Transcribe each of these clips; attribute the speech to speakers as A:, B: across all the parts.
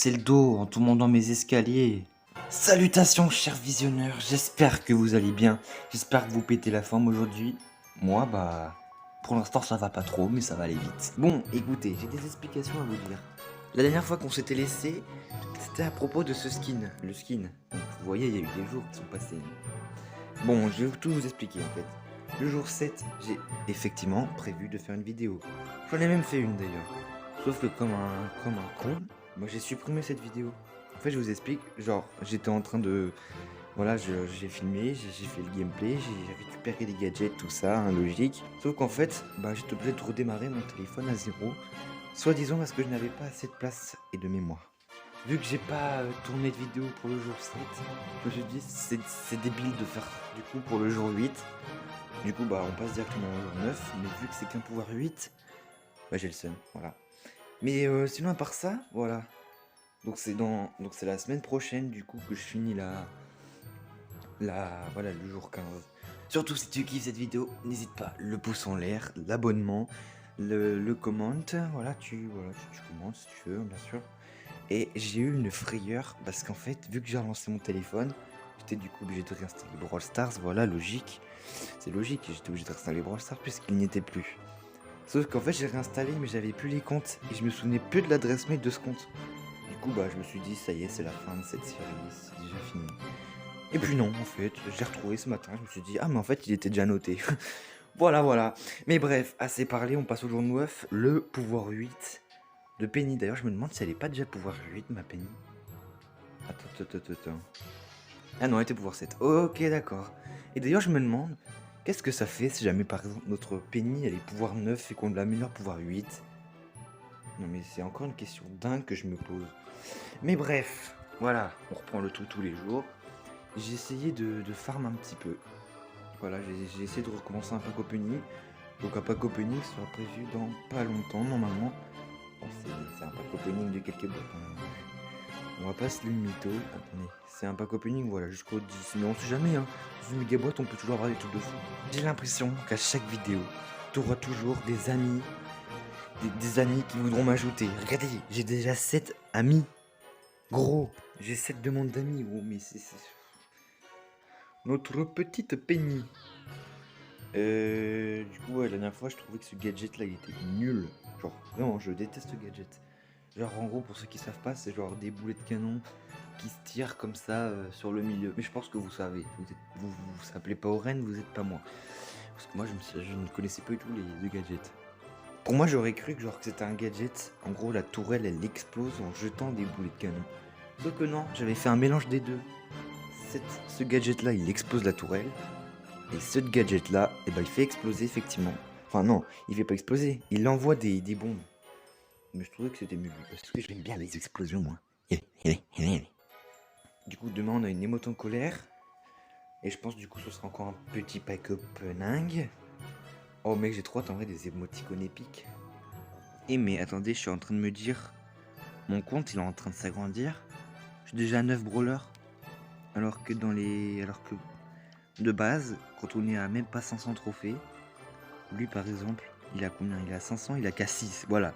A: cassé le dos en tombant dans mes escaliers. Salutations chers visionneurs, j'espère que vous allez bien, j'espère que vous pétez la forme aujourd'hui. Moi pour l'instant ça va pas trop mais ça va aller vite. Bon écoutez, j'ai des explications à vous dire. La dernière fois qu'on s'était laissé, c'était à propos de ce skin, le skin. Donc, vous voyez il y a eu des jours qui sont passés. Bon je vais tout vous expliquer en fait. Le jour 7, j'ai effectivement prévu de faire une vidéo. J'en ai même fait une d'ailleurs. Sauf que comme un con, moi j'ai supprimé cette vidéo. En fait je vous explique, genre j'étais en train de... Voilà, j'ai filmé, j'ai fait le gameplay, j'ai récupéré les gadgets, tout ça, hein, logique. Sauf qu'en fait, j'étais obligé de redémarrer mon téléphone à zéro. Soi-disant parce que je n'avais pas assez de place et de mémoire. Vu que j'ai pas tourné de vidéo pour le jour 7, je me suis dit c'est débile de faire du coup pour le jour 8. Du coup on passe directement au jour 9, mais vu que c'est qu'un pouvoir 8, j'ai le seum, voilà. Mais sinon à part ça, voilà. Donc c'est la semaine prochaine du coup que je finis voilà, le jour 15. Surtout si tu kiffes cette vidéo, n'hésite pas, le pouce en l'air, l'abonnement, le comment, voilà, tu commentes si tu veux, bien sûr. Et j'ai eu une frayeur parce qu'en fait, vu que j'ai relancé mon téléphone, j'étais du coup obligé de réinstaller Brawl Stars, voilà, logique. C'est logique, j'étais obligé de réinstaller Brawl Stars puisqu'il n'y était plus. Sauf qu'en fait, j'ai réinstallé, mais j'avais plus les comptes et je me souvenais plus de l'adresse mail de ce compte. Du coup, je me suis dit, ça y est, c'est la fin de cette série, c'est déjà fini. Et puis non, en fait, j'ai retrouvé ce matin, je me suis dit, ah mais en fait, il était déjà noté. Voilà. Mais bref, assez parlé, on passe au jour 9, le pouvoir 8 de Penny. D'ailleurs, je me demande si elle est pas déjà pouvoir 8, ma Penny. Attends. Ah non, elle était pouvoir 7. Ok, d'accord. Et d'ailleurs, je me demande, qu'est-ce que ça fait si jamais, par exemple, notre Penny, elle est pouvoir 9 et qu'on l'améliore pouvoir 8? Non mais c'est encore une question dingue que je me pose. Mais bref, voilà, on reprend le tout tous les jours. J'ai essayé de farm un petit peu. Voilà, j'ai essayé de recommencer un pack opening. Donc un pack opening sera prévu dans pas longtemps normalement. Bon, c'est un pack opening de quelques boîtes. On va pas se limiter. Attendez, c'est un pack opening, voilà, jusqu'au 10. Mais on sait jamais, hein. Dans une méga boîte, on peut toujours avoir des trucs de fou. J'ai l'impression qu'à chaque vidéo, tu auras toujours des amis. Des amis qui voudront m'ajouter. Regardez, j'ai déjà 7 amis. Gros, j'ai 7 demandes d'amis, gros, mais c'est... Notre petite Penny. Du coup, la dernière fois, je trouvais que ce gadget-là, il était nul. Genre, vraiment, je déteste ce gadget. Genre, en gros, pour ceux qui savent pas, c'est genre des boulets de canon qui se tirent comme ça sur le milieu. Mais je pense que vous savez. Vous s'appelez pas Oren, vous êtes pas moi. Parce que moi, je ne connaissais pas du tout les deux gadgets. Pour moi, j'aurais cru que c'était un gadget. En gros, la tourelle, elle explose en jetant des boulets de canon. Sauf que non, j'avais fait un mélange des deux. Ce gadget-là, il explose la tourelle. Et ce gadget-là, il fait exploser, effectivement. Enfin, non, il fait pas exploser. Il envoie des bombes. Mais je trouvais que c'était mieux. Parce que j'aime bien les explosions, moi. Du coup, demain, on a une émote en colère. Et je pense, du coup, ce sera encore un petit pack opening. Oh mec, j'ai trop hâte en vrai des émoticônes épiques. Et mais attendez, je suis en train de me dire, mon compte il est en train de s'agrandir. Je suis déjà à 9 brawlers. Alors que de base, quand on est à même pas 500 trophées, lui par exemple, il a combien? Il a 500, il a qu'à 6, voilà.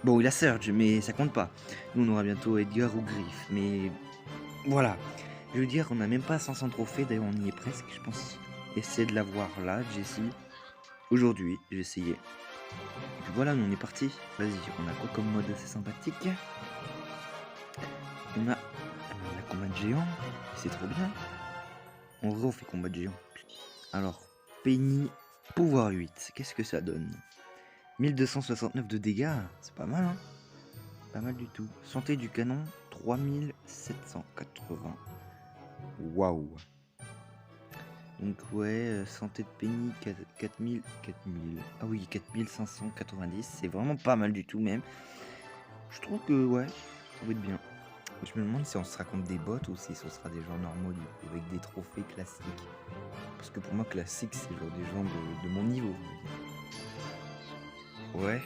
A: Bon, il a Surge, mais ça compte pas. Nous on aura bientôt Edgar ou Griff, mais voilà. Je veux dire, on a même pas 500 trophées, d'ailleurs on y est presque, je pense. Essayer de l'avoir là, Jessie. Aujourd'hui, j'ai essayé. Et puis voilà, nous on est parti. Vas-y, on a quoi comme mode assez sympathique? On a combat de géant, c'est trop bien. En vrai, on fait combat de géant. Alors, Penny, pouvoir 8, qu'est-ce que ça donne? 1269 de dégâts, c'est pas mal, hein? Pas mal du tout. Santé du canon, 3780. Waouh! Donc ouais, santé de Penny, 4000. Ah oui, 4590, c'est vraiment pas mal du tout même. Je trouve que ouais, ça va être bien. Je me demande si on se raconte des bots ou si ce sera des gens normaux du coup, avec des trophées classiques. Parce que pour moi classique c'est genre des gens de mon niveau. Ouais.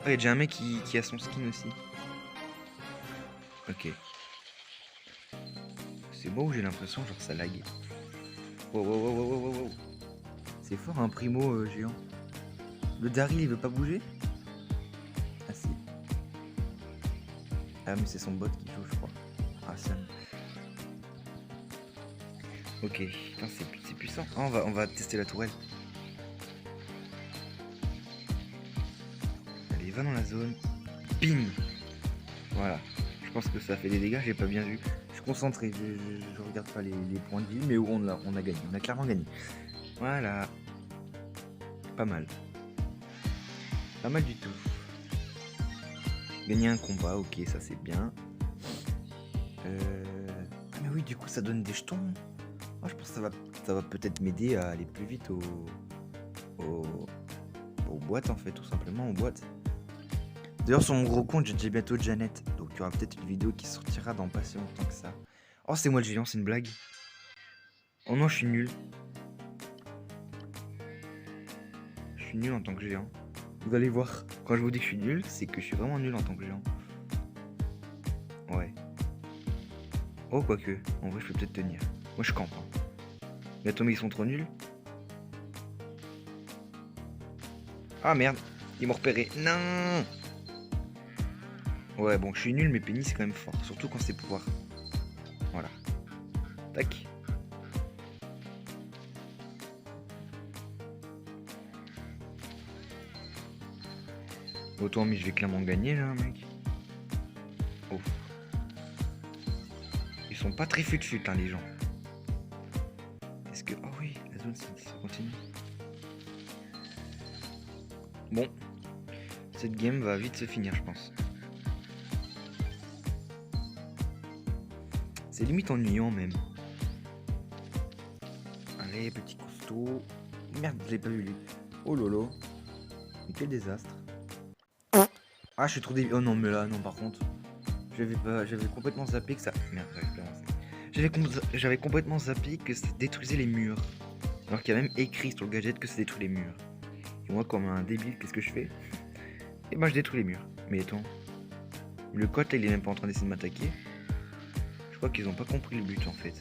A: Ah, il y a déjà un mec qui a son skin aussi. Ok. C'est beau, j'ai l'impression genre ça lag. Wow. C'est fort un primo géant. Le Daryl il veut pas bouger? Ah si. Ah mais c'est son bot qui joue je crois. Ah Sam. Ok, putain, c'est puissant. Ah, on va tester la tourelle. Allez, va dans la zone. Bim. Voilà. Je pense que ça fait des dégâts, j'ai pas bien vu. Je suis concentré, je regarde pas les points de vie, mais on a gagné. On a clairement gagné. Voilà. Pas mal. Pas mal du tout. Gagner un combat, ok, ça c'est bien. Ah mais oui, du coup ça donne des jetons. Oh, je pense que ça va peut-être m'aider à aller plus vite aux boîtes en fait, tout simplement, aux boîtes. D'ailleurs sur mon gros compte j'ai bientôt Janet, donc il y aura peut-être une vidéo qui sortira dans pas si longtemps que ça. Oh c'est moi le géant, c'est une blague. Oh non je suis nul. Je suis nul en tant que géant. Vous allez voir, quand je vous dis que je suis nul, c'est que je suis vraiment nul en tant que géant. Ouais. Oh quoique, en vrai je peux peut-être tenir. Moi je campe. Hein. Mais attends mais ils sont trop nuls. Ah merde, ils m'ont repéré. Non. Ouais bon je suis nul mais Penny c'est quand même fort, surtout quand c'est pouvoir. Voilà. Tac. Autant mais je vais clairement gagner là mec. Oh. Ils sont pas très fut-fut hein les gens. Est-ce que... Oh oui, la zone ça continue. Bon. Cette game va vite se finir je pense. C'est limite ennuyant même. Allez petit costaud. Merde je l'ai pas vu lui. Oh lolo. Mais quel désastre. Ah je suis trop débile. Oh non mais là non par contre. J'avais complètement zappé que ça... Merde j'avais complètement zappé que ça détruisait les murs. Alors qu'il y a même écrit sur le gadget que ça détruit les murs. Et moi comme un débile qu'est-ce que je fais? Et ben je détruis les murs. Mais attends. Le cote là il est même pas en train d'essayer de m'attaquer. Je crois qu'ils ont pas compris le but en fait.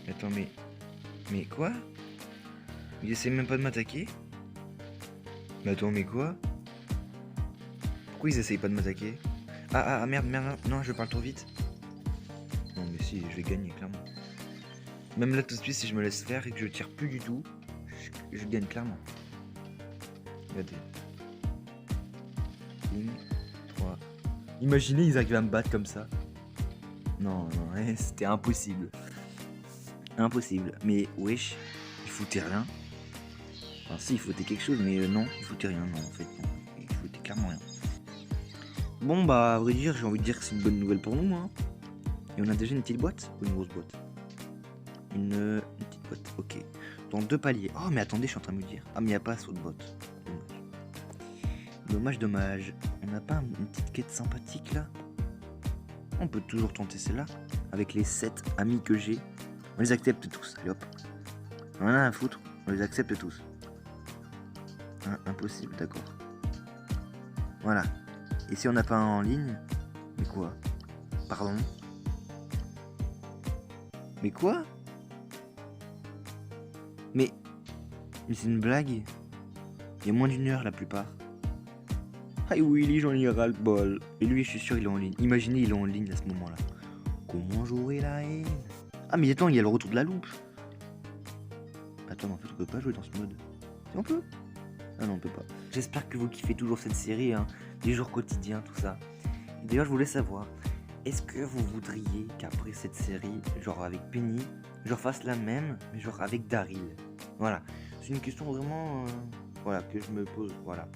A: Attends mais... Mais quoi? Ils essaient même pas de m'attaquer? Mais attends mais quoi? Pourquoi ils essayent pas de m'attaquer? Ah merde, non je parle trop vite. Non mais si, je vais gagner clairement. Même là tout de suite si je me laisse faire et que je tire plus du tout, je gagne clairement. Regardez. 3. Imaginez ils arrivent à me battre comme ça. Non, c'était impossible. Impossible. Mais wesh, il foutait rien. Enfin si, il foutait quelque chose, mais non, il foutait rien, non en fait. Non. Il foutait clairement rien. Bon bah à vrai dire, j'ai envie de dire que c'est une bonne nouvelle pour nous. Hein. Et on a déjà une petite boîte ou une grosse boîte? Une petite boîte, ok. Dans 2 paliers. Oh mais attendez, je suis en train de me dire. Ah mais il n'y a pas assez de boîte. Dommage. On n'a pas une petite quête sympathique là? On peut toujours tenter celle-là. Avec les 7 amis que j'ai. On les accepte tous. Allez hop. On en a à foutre. On les accepte tous. Hein, impossible, d'accord. Voilà. Et si on n'a pas un en ligne? Mais quoi? Pardon? Mais quoi? Mais c'est une blague? Il y a moins d'1 heure la plupart. Ah oui, j'en ai ras le bol. Et lui, je suis sûr, il est en ligne. Imaginez, il est en ligne à ce moment-là. Comment jouer la haine? Ah, mais attends, il y a le retour de la loupe. Attends, en fait, on peut pas jouer dans ce mode. Si on peut? Ah non, on peut pas. J'espère que vous kiffez toujours cette série, hein. Les jours quotidiens, tout ça. Et d'ailleurs, je voulais savoir, est-ce que vous voudriez qu'après cette série, genre avec Penny, je refasse la même, mais genre avec Daryl? Voilà. C'est une question vraiment, voilà, que je me pose, voilà.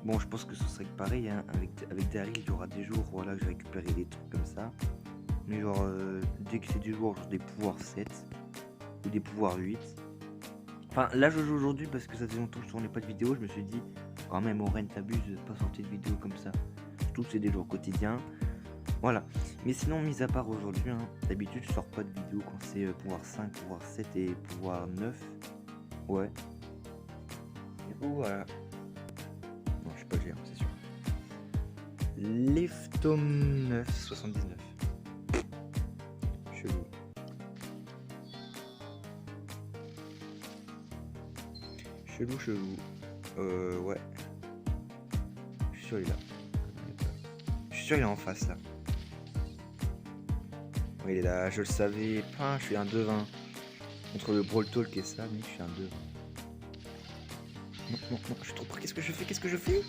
A: Bon, je pense que ce serait pareil, hein. Avec Daryl, il y aura des jours, voilà, que je récupérerai des trucs comme ça. Mais genre, dès que c'est des jours, genre des pouvoirs 7 ou des pouvoirs 8. Enfin, là, je joue aujourd'hui parce que ça faisait longtemps que je tournais pas de vidéo. Je me suis dit, quand même, Oren, t'abuses de pas sortir de vidéo comme ça. Surtout que c'est des jours quotidiens. Voilà. Mais sinon, mis à part aujourd'hui, hein, d'habitude, je sors pas de vidéo quand c'est pouvoir 5, pouvoir 7 et pouvoir 9. Ouais. Du coup, voilà. Non, je suis pas le géant, c'est sûr. Leftom 9, 79. Chelou. Chelou. Ouais. sûr, il est là. Je suis sûr, il est en face, là. Oui, il est là, je le savais. Putain, je suis un devin. Entre le Brawl Talk et ça, mais je suis un devin. Non, non, non, je suis trop près. Qu'est-ce que je fais? Qu'est-ce que je fais?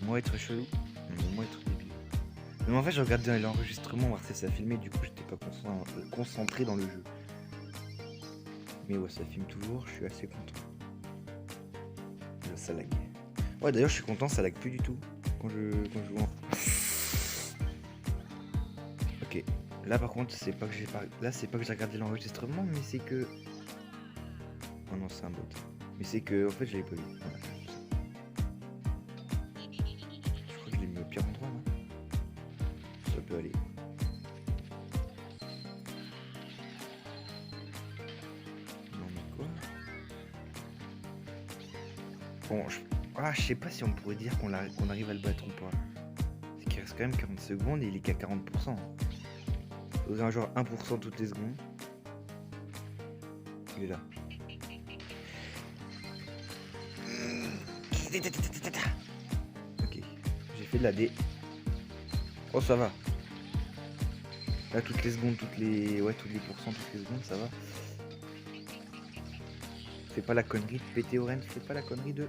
A: Moi être chelou. Non, moi être débile. Mais en fait, je regardais l'enregistrement, voir si ça filmait, du coup, j'étais pas concentré dans le jeu. Mais ouais, ça filme toujours, je suis assez content. Là, ça lag. Ouais, d'ailleurs, je suis content, ça lag plus du tout quand je joue en... Ok, là par contre, c'est pas que j'ai pas... Là, c'est pas que j'ai regardé l'enregistrement, mais c'est que... Oh non, c'est un bot. Mais c'est que, en fait, je l'avais pas vu. Voilà. Je crois que je l'ai mis au pire endroit, non? Ça peut aller. Non, mais quoi? Bon, je sais pas si on pourrait dire qu'on arrive à le battre ou pas. C'est qu'il reste quand même 40 secondes et il est qu'à 40%. Il faudrait un genre 1% toutes les secondes. Il est là. Ok, j'ai fait de la D. Oh, ça va. Là, toutes les secondes, ouais, tous les pourcents, toutes les secondes, ça va. Fais pas la connerie de péter Oren, fais pas la connerie de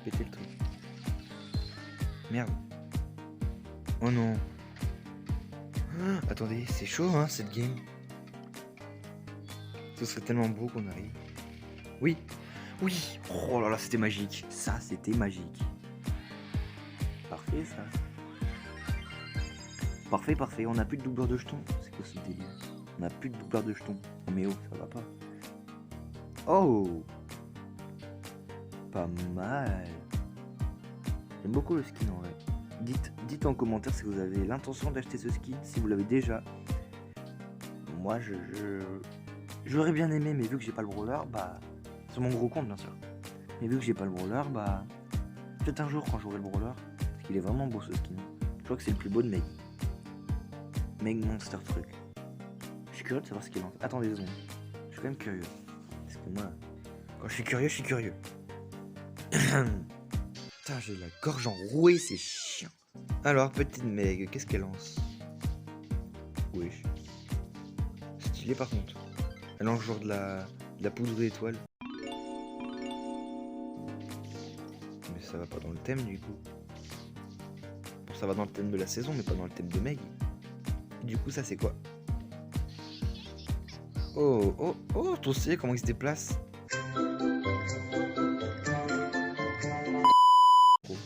A: péter le truc. Merde. Oh non. Ah, attendez, c'est chaud, hein, cette game. Ce serait tellement beau qu'on arrive. Oui, oui. Oh là là, c'était magique. Ça, c'était magique. Parfait, ça. Parfait, parfait. On n'a plus de doubleur de jetons. C'est quoi ce délire? On n'a plus de doubleur de jetons. Oh mais oh, ça va pas. Oh, pas mal. J'aime beaucoup le skin en vrai. Dites en commentaire si vous avez l'intention d'acheter ce skin, si vous l'avez déjà. Moi, j'aurais bien aimé, mais vu que j'ai pas le brawler, bah, sur mon gros compte bien sûr. Mais vu que j'ai pas le brawler, bah, peut-être un jour quand j'aurai le brawler, parce qu'il est vraiment beau ce skin. Je crois que c'est le plus beau de Meg. Meg Monster Truc. Je suis curieux de savoir ce qu'il en fait. Attendez 2 secondes. Je suis quand même curieux. Parce que moi, quand je suis curieux, je suis curieux. Putain, j'ai la gorge enrouée, c'est chiant. Alors, petite Meg, qu'est-ce qu'elle lance? Wesh. Stylé par contre. Elle lance genre de la poudre d'étoile. Mais ça va pas dans le thème du coup. Bon, ça va dans le thème de la saison, mais pas dans le thème de Meg. Du coup, ça c'est quoi? Oh, oh, oh, toi aussi, comment il se déplace? Oh.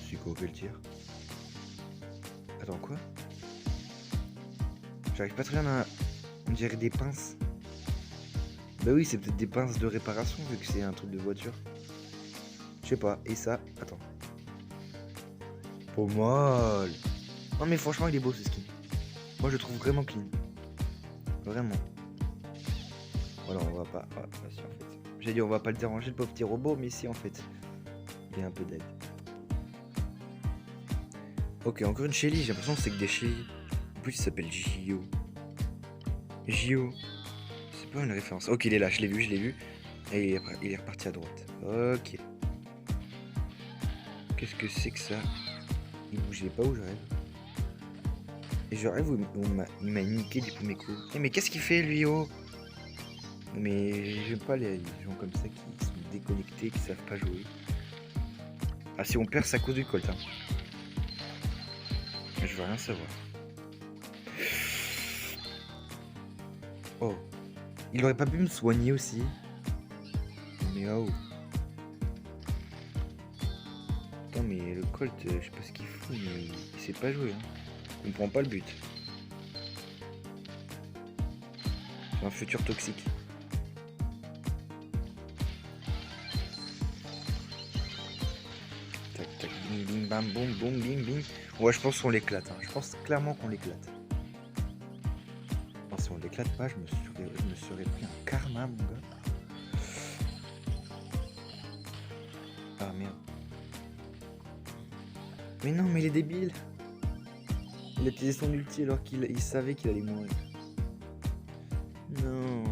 A: C'est quoi, quel tir? Attends, quoi? J'arrive pas très bien à... On dirait des pinces. Bah oui, c'est peut-être des pinces de réparation, vu que c'est un truc de voiture. Je sais pas, et ça... Attends. Pas mal. Non mais franchement, il est beau ce skin. Moi, je le trouve vraiment clean. Vraiment. Voilà, on va pas... Ah, bah si, en fait. J'ai dit on va pas le déranger, le pauvre petit robot, mais si, en fait. Il y a un peu d'aide. Ok, encore une Shelly. J'ai l'impression que c'est que des Shelly. En plus, il s'appelle Gio. Gio. C'est pas une référence. Ok, il est là, je l'ai vu. Et il est reparti à droite. Ok. Qu'est-ce que c'est que ça? Il bougeait pas où je rêve. Et je rêve où il m'a niqué du coup mes coups. Mais qu'est-ce qu'il fait lui, oh? Mais j'aime pas les gens comme ça qui sont déconnectés, qui savent pas jouer. Ah, si on perd, c'est à cause du Colt. Hein. Je veux rien savoir. Oh. Il aurait pas pu me soigner aussi. Mais oh. Putain, mais le Colt, je sais pas ce qu'il fout, mais il sait pas jouer. Hein. Il comprend pas le but. C'est un futur toxique. Tac, tac, bing, bing, bam, boum, boum, bing, bing. Ouais, je pense qu'on l'éclate. Hein. Je pense clairement qu'on l'éclate. Non, si on l'éclate pas, je me serais pris un karma, mon gars. Ah merde. Mais non, mais il est débile. Il a utilisé son ulti alors qu'il savait qu'il allait mourir. Non.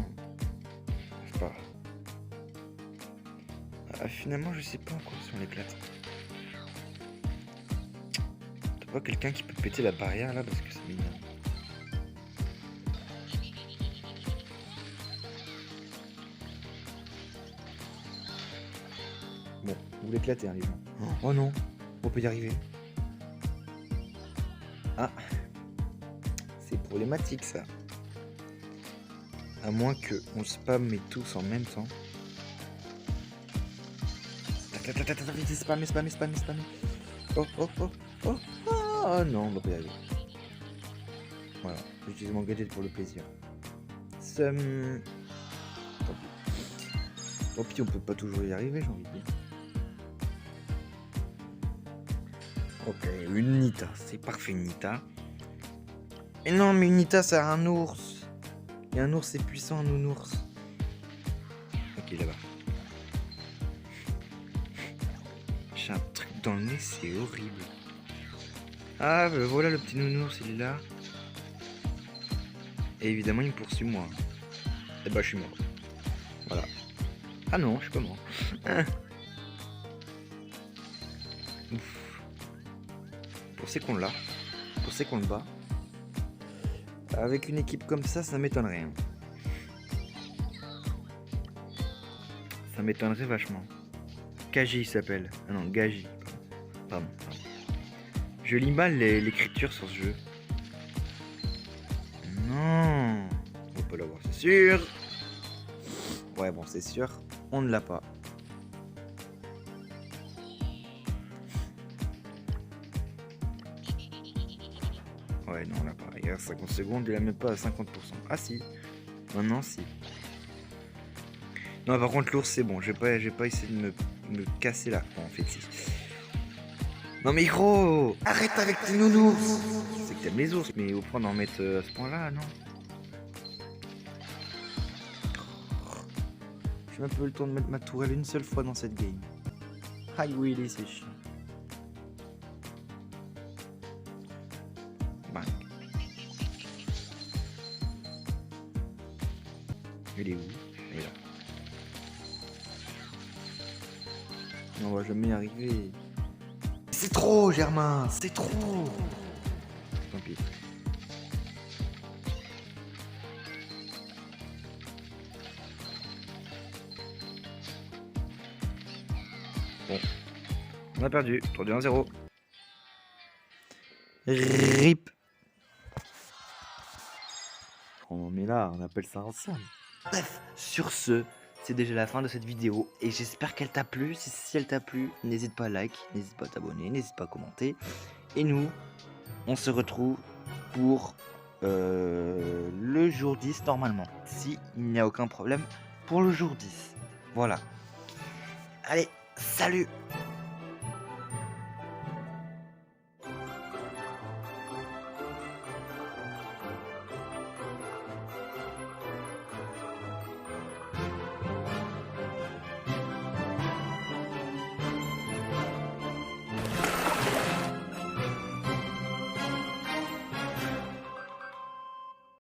A: C'est pas grave. Ah, Ah, finalement, je sais pas en quoi si on éclate. T'as pas quelqu'un qui peut péter la barrière là parce que c'est mignon. Bon, vous l'éclatez, hein, les gens. Oh non, on peut y arriver. Ah, c'est problématique ça. À moins que on spamme tous en même temps. Attends, vite, spammer. Oh, oh, oh, oh, oh, non, on va pas y arriver. Voilà, j'utilise mon gadget pour le plaisir. Tant pis. Tant pis, on peut pas toujours y arriver, j'ai envie de dire. Ok, une Nita, c'est parfait, une Nita. Et non, mais une Nita, c'est un ours. Et un ours, c'est puissant, un nounours. Ok, là-bas. J'ai un truc dans le nez, c'est horrible. Ah, bah voilà, le petit nounours, il est là. Et évidemment, il me poursuit moi. Et bah, je suis mort. Voilà. Ah non, je suis pas mort. Ouf. Pour c'est qu'on l'a. Pour c'est qu'on le bat. Avec une équipe comme ça m'étonnerait. Hein. Ça m'étonnerait vachement. Kaji il s'appelle. Ah non, Gaji. Pardon. Je lis mal l'écriture sur ce jeu. Non. On va pas l'avoir, c'est sûr. Ouais, bon, c'est sûr. On ne l'a pas. Ouais, non, on l'a pas. Il reste 50 secondes, il a même pas à 50%. Ah si. Maintenant, si. Non, par contre, l'ours, c'est bon. J'ai pas essayé de me casser là. Bon, en fait, si. Non, mais gros, arrête avec tes nounours. C'est que t'aimes les ours, mais au point d'en mettre à ce point-là, non. J'ai même pas eu le temps de mettre ma tourelle une seule fois dans cette game. Aïe, oui, il est, c'est chiant. Bang. Il est où? Il est là. On va jamais y arriver. C'est trop, Germain, c'est trop. Tant pis. Bon. On a perdu. 3-2-1-0. RIP. On est là, on appelle ça ensemble. Bref, sur ce, c'est déjà la fin de cette vidéo et j'espère qu'elle t'a plu. Si elle t'a plu, n'hésite pas à like, n'hésite pas à t'abonner, n'hésite pas à commenter. Et nous, on se retrouve pour le jour 10 normalement. Si il n'y a aucun problème pour le jour 10. Voilà. Allez, salut!